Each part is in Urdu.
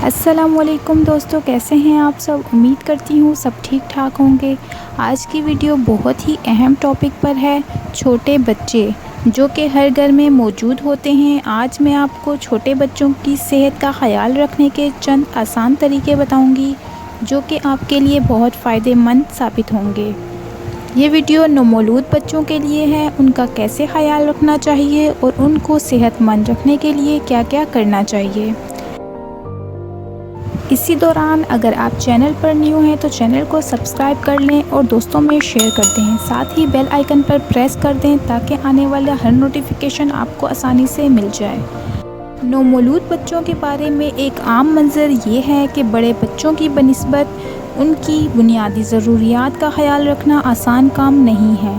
السلام علیکم دوستو، کیسے ہیں آپ سب؟ امید کرتی ہوں سب ٹھیک ٹھاک ہوں گے۔ آج کی ویڈیو بہت ہی اہم ٹاپک پر ہے، چھوٹے بچے جو کہ ہر گھر میں موجود ہوتے ہیں۔ آج میں آپ کو چھوٹے بچوں کی صحت کا خیال رکھنے کے چند آسان طریقے بتاؤں گی جو کہ آپ کے لیے بہت فائدہ مند ثابت ہوں گے۔ یہ ویڈیو نومولود بچوں کے لیے ہے، ان کا کیسے خیال رکھنا چاہیے اور ان کو صحت مند رکھنے کے لیے کیا کیا کرنا چاہیے۔ اسی دوران اگر آپ چینل پر نیو ہیں تو چینل کو سبسکرائب کر لیں اور دوستوں میں شیئر کر دیں، ساتھ ہی بیل آئیکن پر پریس کر دیں تاکہ آنے والا ہر نوٹیفیکیشن آپ کو آسانی سے مل جائے۔ نومولود بچوں کے بارے میں ایک عام منظر یہ ہے کہ بڑے بچوں کی بنسبت ان کی بنیادی ضروریات کا خیال رکھنا آسان کام نہیں ہے،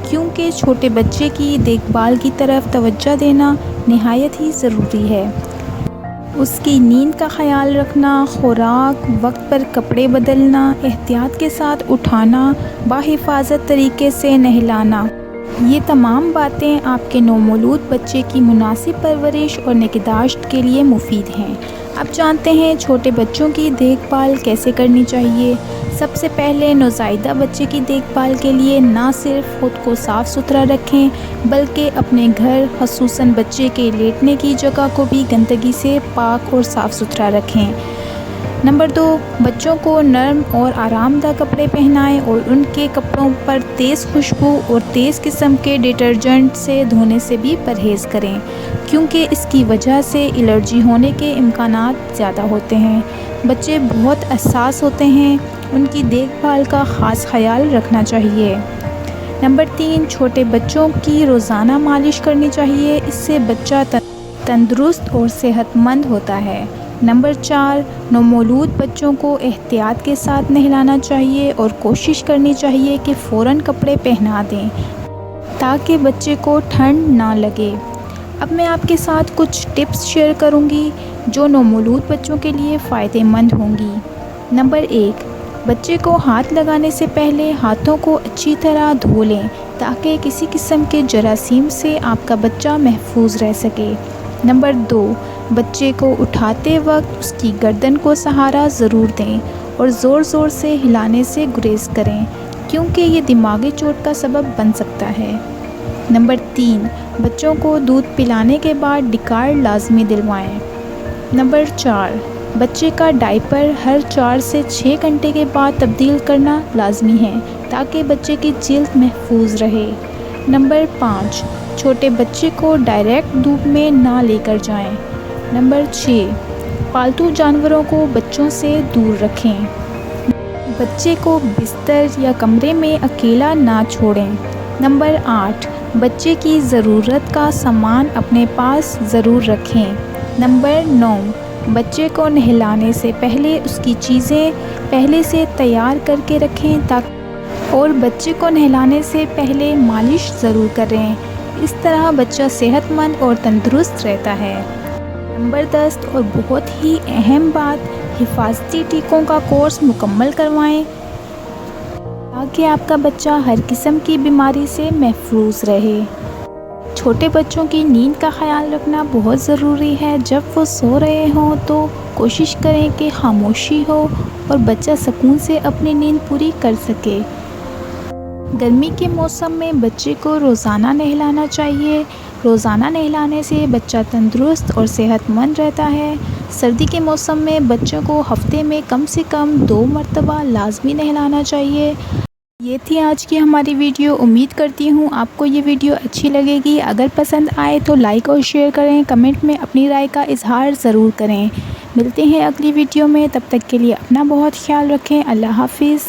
کیونکہ چھوٹے بچے کی دیکھ بھال کی طرف توجہ دینا نہایت ہی ضروری ہے۔ اس کی نیند کا خیال رکھنا، خوراک، وقت پر کپڑے بدلنا، احتیاط کے ساتھ اٹھانا، بحفاظت طریقے سے نہلانا، یہ تمام باتیں آپ کے نومولود بچے کی مناسب پرورش اور نگہداشت کے لیے مفید ہیں۔ اب جانتے ہیں چھوٹے بچوں کی دیکھ بھال کیسے کرنی چاہیے۔ سب سے پہلے نوزائیدہ بچے کی دیکھ بھال کے لیے نہ صرف خود کو صاف ستھرا رکھیں بلکہ اپنے گھر، خصوصاً بچے کے لیٹنے کی جگہ کو بھی گندگی سے پاک اور صاف ستھرا رکھیں۔ نمبر 2، بچوں کو نرم اور آرام دہ کپڑے پہنائیں اور ان کے کپڑوں پر تیز خوشبو اور تیز قسم کے ڈٹرجنٹ سے دھونے سے بھی پرہیز کریں، کیونکہ اس کی وجہ سے الرجی ہونے کے امکانات زیادہ ہوتے ہیں۔ بچے بہت حساس ہوتے ہیں، ان کی دیکھ بھال کا خاص خیال رکھنا چاہیے۔ نمبر 3، چھوٹے بچوں کی روزانہ مالش کرنی چاہیے، اس سے بچہ تندرست اور صحت مند ہوتا ہے۔ نمبر 4، نومولود بچوں کو احتیاط کے ساتھ نہلانا چاہیے اور کوشش کرنی چاہیے کہ فوراً کپڑے پہنا دیں تاکہ بچے کو ٹھنڈ نہ لگے۔ اب میں آپ کے ساتھ کچھ ٹپس شیئر کروں گی جو نومولود بچوں کے لیے فائدہ مند ہوں گی۔ نمبر 1، بچے کو ہاتھ لگانے سے پہلے ہاتھوں کو اچھی طرح دھو لیں تاکہ کسی قسم کے جراثیم سے آپ کا بچہ محفوظ رہ سکے۔ نمبر 2، بچے کو اٹھاتے وقت اس کی گردن کو سہارا ضرور دیں اور زور زور سے ہلانے سے گریز کریں، کیونکہ یہ دماغی چوٹ کا سبب بن سکتا ہے۔ نمبر 3، بچوں کو دودھ پلانے کے بعد ڈیکار لازمی دلوائیں۔ نمبر 4، بچے کا ڈائپر ہر 4 سے 6 گھنٹے کے بعد تبدیل کرنا لازمی ہے تاکہ بچے کی جلد محفوظ رہے۔ نمبر 5، چھوٹے بچے کو ڈائریکٹ دھوپ میں نہ لے کر جائیں۔ نمبر 6، پالتو جانوروں کو بچوں سے دور رکھیں۔ بچے کو بستر یا کمرے میں اکیلا نہ چھوڑیں۔ نمبر 8، بچے کی ضرورت کا سامان اپنے پاس ضرور رکھیں۔ نمبر 9، بچے کو نہلانے سے پہلے اس کی چیزیں پہلے سے تیار کر کے رکھیں اور بچے کو نہلانے سے پہلے مالش ضرور کریں، اس طرح بچہ صحت مند اور تندرست رہتا ہے۔ نمبر 10 اور بہت ہی اہم بات، حفاظتی ٹیکوں کا کورس مکمل کروائیں تاکہ آپ کا بچہ ہر قسم کی بیماری سے محفوظ رہے۔ چھوٹے بچوں کی نیند کا خیال رکھنا بہت ضروری ہے۔ جب وہ سو رہے ہوں تو کوشش کریں کہ خاموشی ہو اور بچہ سکون سے اپنی نیند پوری کر سکے۔ گرمی کے موسم میں بچے کو روزانہ نہلانا چاہیے۔ روزانہ نہلانے سے بچہ تندرست اور صحت مند رہتا ہے۔ سردی کے موسم میں بچوں کو ہفتے میں کم سے کم 2 مرتبہ لازمی نہلانا چاہیے۔ یہ تھی آج کی ہماری ویڈیو۔ امید کرتی ہوں آپ کو یہ ویڈیو اچھی لگے گی۔ اگر پسند آئے تو لائک اور شیئر کریں، کمنٹ میں اپنی رائے کا اظہار ضرور کریں۔ ملتے ہیں اگلی ویڈیو میں، تب تک کے لیے اپنا بہت خیال رکھیں۔ اللہ حافظ۔